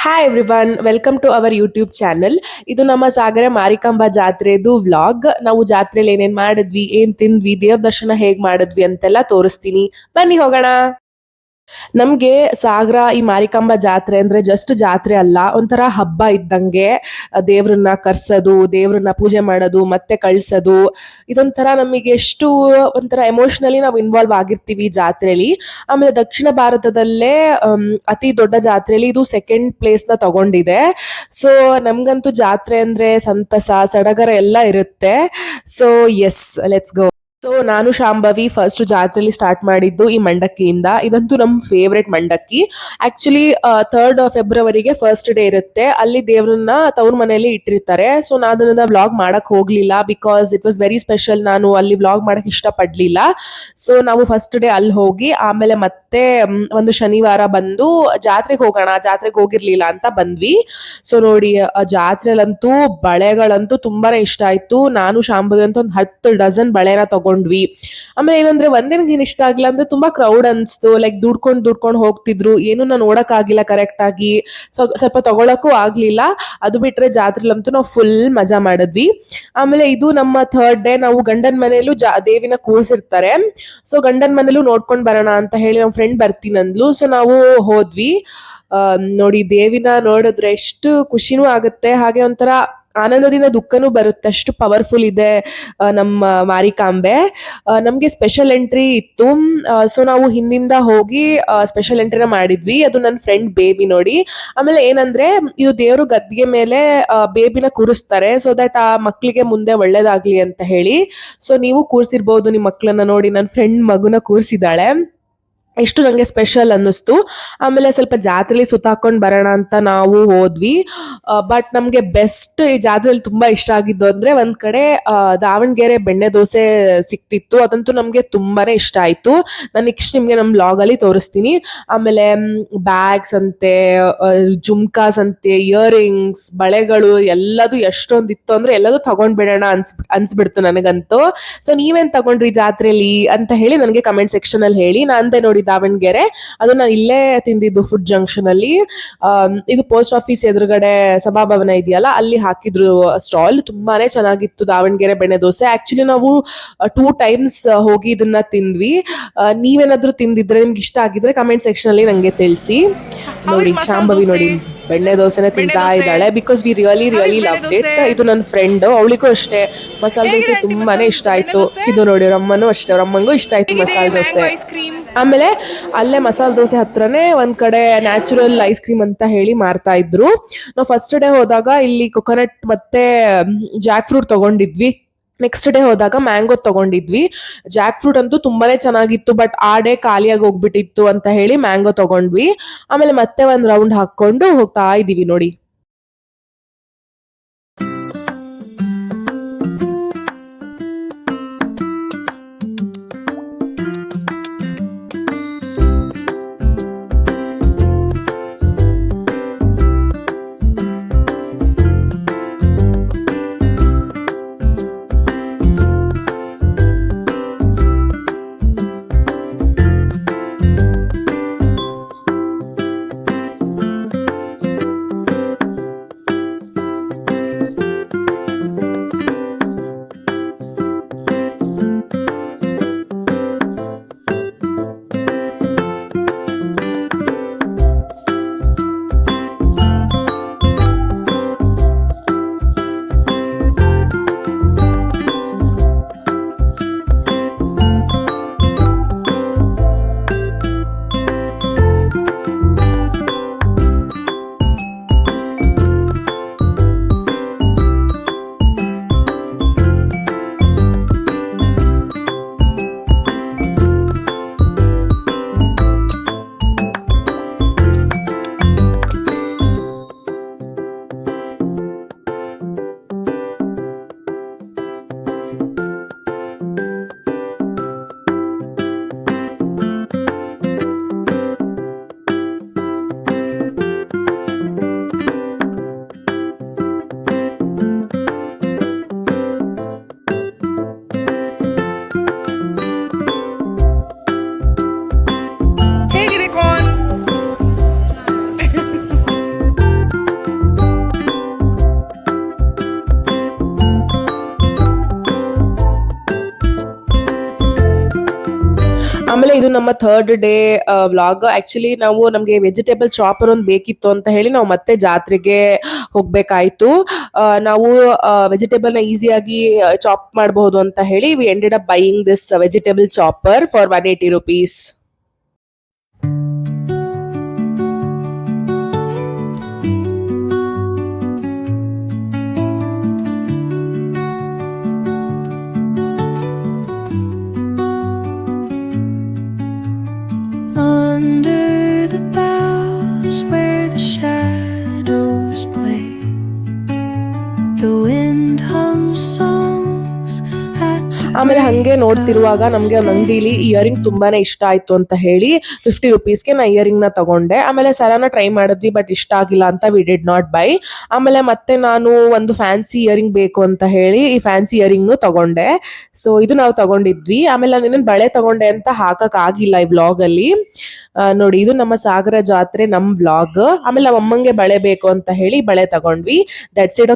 Hi everyone, welcome to our YouTube channel. ಇದು ನಮ್ಮ ಸಾಗರ Marikamba ಜಾತ್ರೆದು vlog. ನಾವು ಜಾತ್ರೆಯಲ್ಲಿ ಏನೇನ್ ಮಾಡಿದ್ವಿ, ಏನ್ ತಿಂದ್ವಿ, ದೇವ್ರ ದರ್ಶನ ಹೇಗ್ ಮಾಡಿದ್ವಿ ಅಂತೆಲ್ಲ ತೋರಿಸ್ತೀನಿ. ಬನ್ನಿ ಹೋಗೋಣ. ನಮ್ಗೆ ಸಾಗರ ಈ ಮಾರಿಕಾಂಬಾ ಜಾತ್ರೆ ಅಂದ್ರೆ ಜಸ್ಟ್ ಜಾತ್ರೆ ಅಲ್ಲ, ಒಂಥರ ಹಬ್ಬ ಇದ್ದಂಗೆ. ದೇವ್ರನ್ನ ಕರ್ಸೋದು, ದೇವ್ರನ್ನ ಪೂಜೆ ಮಾಡೋದು, ಮತ್ತೆ ಕಳ್ಸೋದು, ಇದೊಂಥರ ನಮಗೆ ಎಷ್ಟು ಒಂಥರ ಎಮೋಷನಲಿ ನಾವು ಇನ್ವಾಲ್ವ್ ಆಗಿರ್ತೀವಿ ಈ ಜಾತ್ರೆಲಿ. ಆಮೇಲೆ ದಕ್ಷಿಣ ಭಾರತದಲ್ಲೇ ಅತಿ ದೊಡ್ಡ ಜಾತ್ರೆಲಿ ಇದು ಸೆಕೆಂಡ್ ಪ್ಲೇಸ್ ನ ತಗೊಂಡಿದೆ. ಸೊ ನಮ್ಗಂತೂ ಜಾತ್ರೆ ಅಂದ್ರೆ ಸಂತಸ, ಸಡಗರ ಎಲ್ಲ ಇರುತ್ತೆ. So yes, let's go. So ನಾನು ಶಾಂಭವಿ ಫಸ್ಟ್ ಜಾತ್ರೆಲಿ ಸ್ಟಾರ್ಟ್ ಮಾಡಿದ್ದು ಈ ಮಂಡಕ್ಕಿಯಿಂದ. ಇದಂತೂ ನಮ್ ಫೇವ್ರೆಟ್ ಮಂಡಕ್ಕಿ. ಆಕ್ಚುಲಿ 3rd ಫೆಬ್ರವರಿಗೆ ಫಸ್ಟ್ ಡೇ ಇರುತ್ತೆ. ಅಲ್ಲಿ ದೇವ್ರನ್ನ ತವ್ರ ಮನೆಯಲ್ಲಿ ಇಟ್ಟಿರ್ತಾರೆ. ಸೊ ನಾನು ಅದನ್ನ ವ್ಲಾಗ್ ಮಾಡಕ್ ಹೋಗ್ಲಿಲ್ಲ, because it was very special. ನಾನು ಅಲ್ಲಿ ವ್ಲಾಗ್ ಮಾಡಕ್ ಇಷ್ಟ ಪಡ್ಲಿಲ್ಲ. ಸೊ ನಾವು ಫಸ್ಟ್ ಡೇ ಅಲ್ಲಿ ಹೋಗಿ ಆಮೇಲೆ ಮತ್ತೆ ಒಂದು ಶನಿವಾರ ಬಂದು ಜಾತ್ರೆಗೆ ಹೋಗೋಣ, ಜಾತ್ರೆಗೆ ಹೋಗಿರ್ಲಿಲ್ಲ ಅಂತ ಬಂದ್ವಿ. ಸೊ ನೋಡಿ, ಜಾತ್ರೆಲಂತೂ ಬಳೆಗಳಂತೂ ತುಂಬಾನೇ ಇಷ್ಟ ಆಯ್ತು. ನಾನು ಶಾಂಭವಿ ಅಂತ ಒಂದು 10 ಡಜನ್ ಬಳೆನ ತಗೊಂಡ್ವಿ. ಆಮೇಲೆ ಏನಂದ್ರೆ ಒಂದೇನಿಗೆ ಏನ್ ಇಷ್ಟ ಆಗಿಲ್ಲ ಅಂದ್ರೆ ತುಂಬಾ ಕ್ರೌಡ್ ಅನ್ಸ್ತು. ಲೈಕ್ ದುಡ್ಕೊಂಡು ಹೋಗ್ತಿದ್ರು, ಏನು ನಾನು ನೋಡಕ್ ಆಗಿಲ್ಲ ಕರೆಕ್ಟ್ ಆಗಿ. ಸೊ ಸ್ವಲ್ಪ ತಗೊಳಕ್ಕೂ ಆಗ್ಲಿಲ್ಲ. ಅದು ಬಿಟ್ರೆ ಜಾತ್ರೆಲಂತೂ ನಾವು ಫುಲ್ ಮಜಾ ಮಾಡಿದ್ವಿ. ಆಮೇಲೆ ಇದು ನಮ್ಮ 3rd ಡೇ. ನಾವು ಗಂಡನ ಮನೆಯಲ್ಲೂ ದೇವಿನ ಕೂರ್ಸಿರ್ತಾರೆ. ಸೊ ಗಂಡನ ಮನೇಲೂ ನೋಡ್ಕೊಂಡ್ ಬರೋಣ ಅಂತ ಹೇಳಿ ನಮ್ಮ ಫ್ರೆಂಡ್ ಬರ್ತೀನಂದ್ಲು. ಸೊ ನಾವು ಹೋದ್ವಿ. ನೋಡಿ, ದೇವಿನ ನೋಡಿದ್ರೆ ಎಷ್ಟು ಖುಷಿನೂ ಆಗುತ್ತೆ, ಹಾಗೆ ಒಂಥರ ಆನಂದದಿಂದ ದುಃಖನೂ ಬರುತ್ತೆ. ಅಷ್ಟು ಪವರ್ಫುಲ್ ಇದೆ ನಮ್ಮ ಮಾರಿಕಾಂಬೆ. ನಮ್ಗೆ ಸ್ಪೆಷಲ್ ಎಂಟ್ರಿ ಇತ್ತು. ಸೊ ನಾವು ಹಿಂದಿಂದ ಹೋಗಿ ಸ್ಪೆಷಲ್ ಎಂಟ್ರಿನ ಮಾಡಿದ್ವಿ. ಅದು ನನ್ನ ಫ್ರೆಂಡ್ ಬೇಬಿ ನೋಡಿ. ಆಮೇಲೆ ಏನಂದ್ರೆ, ಇದು ದೇವರು ಗದ್ದಿಗೆ ಮೇಲೆ ಬೇಬಿನ ಕೂರಿಸ್ತಾರೆ, ಸೊ ದಟ್ ಆ ಮಕ್ಳಿಗೆ ಮುಂದೆ ಒಳ್ಳೇದಾಗ್ಲಿ ಅಂತ ಹೇಳಿ. ಸೊ ನೀವು ಕೂರ್ಸಿರ್ಬೋದು ನಿಮ್ಮ ಮಕ್ಳನ್ನ. ನೋಡಿ, ನನ್ನ ಫ್ರೆಂಡ್ ಮಗುನ ಕೂರ್ಸಿದಾಳೆ. ಎಷ್ಟು ನಂಗೆ ಸ್ಪೆಷಲ್ ಅನ್ನಿಸ್ತು. ಆಮೇಲೆ ಸ್ವಲ್ಪ ಜಾತ್ರೆಲಿ ಸುತ್ತಾಕೊಂಡು ಬರೋಣ ಅಂತ ನಾವು ಹೋದ್ವಿ. ಬಟ್ ನಮ್ಗೆ ಬೆಸ್ಟ್ ಈ ಜಾತ್ರೆಯಲ್ಲಿ ತುಂಬಾ ಇಷ್ಟ ಆಗಿದ್ದು ಅಂದ್ರೆ, ಒಂದ್ ಕಡೆ ದಾವಣಗೆರೆ ಬೆಣ್ಣೆ ದೋಸೆ ಸಿಕ್ತಿತ್ತು. ಅದಂತೂ ನಮ್ಗೆ ತುಂಬಾನೇ ಇಷ್ಟ ಆಯ್ತು. ನಾನು ನೆಕ್ಸ್ಟ್ ನಿಮ್ಗೆ ನಮ್ ಬ್ಲಾಗ್ ಅಲ್ಲಿ ತೋರಿಸ್ತೀನಿ. ಆಮೇಲೆ ಬ್ಯಾಗ್ಸ್ ಅಂತೆ, ಜುಮ್ಕಾಸ್ ಅಂತೆ, ಇಯರಿಂಗ್ಸ್, ಬಳೆಗಳು ಎಲ್ಲದು ಎಷ್ಟೊಂದಿತ್ತು ಅಂದ್ರೆ ಎಲ್ಲದೂ ತಗೊಂಡ್ಬಿಡೋಣ ಅನ್ಸ್ಬಿಡ್ತು ನನಗಂತೂ. ಸೊ ನೀವೇನ್ ತಗೊಂಡ್ರಿ ಜಾತ್ರೆಲಿ ಅಂತ ಹೇಳಿ ನನಗೆ ಕಮೆಂಟ್ ಸೆಕ್ಷನ್ ಅಲ್ಲಿ ಹೇಳಿ. ನಾನ್ದೆ ನೋಡಿ ದಾವಣಗೆರೆ. ಅದು ನಾನು ಇಲ್ಲೇ ತಿಂದಿದ್ದು ಫುಡ್ ಜಂಕ್ಷನ್ ಅಲ್ಲಿ. ಇದು ಪೋಸ್ಟ್ ಆಫೀಸ್ ಎದುರುಗಡೆ ಸಭಾಭವನ ಇದೆಯಲ್ಲ, ಅಲ್ಲಿ ಹಾಕಿದ್ರು ಸ್ಟಾಲ್. ತುಂಬಾನೇ ಚೆನ್ನಾಗಿತ್ತು ದಾವಣಗೆರೆ ಬೆಣ್ಣೆ ದೋಸೆ. ಆಕ್ಚುಲಿ ನಾವು 2 ಟೈಮ್ಸ್ ಹೋಗಿ ಇದನ್ನ ತಿಂದ್ವಿ. ನೀವೇನಾದ್ರೂ ತಿಂದಿದ್ರೆ, ನಿಮ್ಗೆ ಇಷ್ಟ ಆಗಿದ್ರೆ ಕಮೆಂಟ್ ಸೆಕ್ಷನ್ ಅಲ್ಲಿ ನಂಗೆ ತಿಳಿಸಿ. ನೋಡಿ, ಶಾಂಭವಿ ನೋಡಿ ಬೆಣ್ಣೆ ದೋಸೆನೆ ತಿಂತಾ ಇದ್ದಾಳೆ, because we really love it. ಇದು ನನ್ನ ಫ್ರೆಂಡ್, ಅವಳಿಗೂ ಅಷ್ಟೇ ಮಸಾಲೆ ದೋಸೆ ತುಂಬಾನೇ ಇಷ್ಟ ಆಯ್ತು. ಇದು ನೋಡಿ, ರಮ್ಮನು ಅಷ್ಟೇ, ರಮ್ಮಂಗೂ ಇಷ್ಟ ಆಯ್ತು ಮಸಾಲೆ ದೋಸೆ. ಆಮೇಲೆ ಅಲ್ಲೇ ಮಸಾಲೆ ದೋಸೆ ಹತ್ರನೇ ಒಂದ್ ಕಡೆ ನ್ಯಾಚುರಲ್ ಐಸ್ ಕ್ರೀಮ್ ಅಂತ ಹೇಳಿ ಮಾರ್ತಾ ಇದ್ರು. ನಾವು ಫಸ್ಟ್ ಡೇ ಹೋದಾಗ ಇಲ್ಲಿ ಕೊಕೊನಟ್ ಮತ್ತೆ ಜಾಕ್ ಫ್ರೂಟ್ ತಗೊಂಡಿದ್ವಿ. ನೆಕ್ಸ್ಟ್ ಡೇ ಹೋದಾಗ ಮ್ಯಾಂಗೋ ತಗೊಂಡಿದ್ವಿ. ಜಾಕ್ ಫ್ರೂಟ್ ಅಂತೂ ತುಂಬಾನೇ ಚೆನ್ನಾಗಿತ್ತು, ಬಟ್ ಆ ಡೇ ಖಾಲಿಯಾಗಿ ಹೋಗ್ಬಿಟ್ಟಿತ್ತು ಅಂತ ಹೇಳಿ ಮ್ಯಾಂಗೋ ತಗೊಂಡ್ವಿ. ಆಮೇಲೆ ಮತ್ತೆ ಒಂದ್ ರೌಂಡ್ ಹಾಕೊಂಡು ಹೋಗ್ತಾ ಇದೀವಿ ನೋಡಿ. ನಮ್ಮ ಥರ್ಡ್ ಡೇ ವ್ಲಾಗ್. ಆಕ್ಚುಲಿ ನಮಗೆ ವೆಜಿಟೇಬಲ್ ಚಾಪರ್ ಒಂದು ಬೇಕಿತ್ತು ಅಂತ ಹೇಳಿ ನಾವು ಮತ್ತೆ ಜಾತ್ರೆಗೆ ಹೋಗ್ಬೇಕಾಯ್ತು. ನಾವು ವೆಜಿಟೇಬಲ್ ನ ಈಸಿಯಾಗಿ ಚಾಪ್ ಮಾಡಬಹುದು ಅಂತ ಹೇಳಿ we ended up buying this vegetable chopper for 180 rupees. Under the boughs where the shadows play, the wind hums songs at the ಆಮೇಲೆ ಹಂಗೆ ನೋಡ್ತಿರುವಾಗ ನಮ್ಗೆ ಒಂದು ಅಂಗಡಿಲಿ ಇಯರಿಂಗ್ ತುಂಬಾನೇ ಇಷ್ಟ ಆಯ್ತು ಅಂತ ಹೇಳಿ 50 rupeesಗೆ ನಾ ಇಯರಿಂಗ್ ನ ತಗೊಂಡೆ. ಆಮೇಲೆ ಸರಾನ ಟ್ರೈ ಮಾಡಿದ್ವಿ, ಬಟ್ ಇಷ್ಟ ಆಗಿಲ್ಲ ಅಂತ ವಿ ಡಿಡ್ ನಾಟ್ ಬೈ. ಆಮೇಲೆ ಮತ್ತೆ ನಾನು ಒಂದು ಫ್ಯಾನ್ಸಿ ಇಯರಿಂಗ್ ಬೇಕು ಅಂತ ಹೇಳಿ ಈ ಫ್ಯಾನ್ಸಿ ಇಯರಿಂಗ್ ನು ತಗೊಂಡೆ. ಸೊ ಇದು ನಾವು ತಗೊಂಡಿದ್ವಿ. ಆಮೇಲೆ ನಾನು ಇನ್ನೊಂದು ಬಳೆ ತಗೊಂಡೆ ಅಂತ ಹಾಕಕ್ ಆಗಿಲ್ಲ ಈ ವ್ಲಾಗ್ ಅಲ್ಲಿ. ನೋಡಿ, ಇದು ನಮ್ಮ ಸಾಗರ ಜಾತ್ರೆ ನಮ್ ವ್ಲಾಗ್. ಆಮೇಲೆ ನಮ್ಮ ಅಮ್ಮಂಗೆ ಬಳೆ ಬೇಕು ಅಂತ ಹೇಳಿ ಬಳೆ ತಗೊಂಡ್ವಿ. That's it.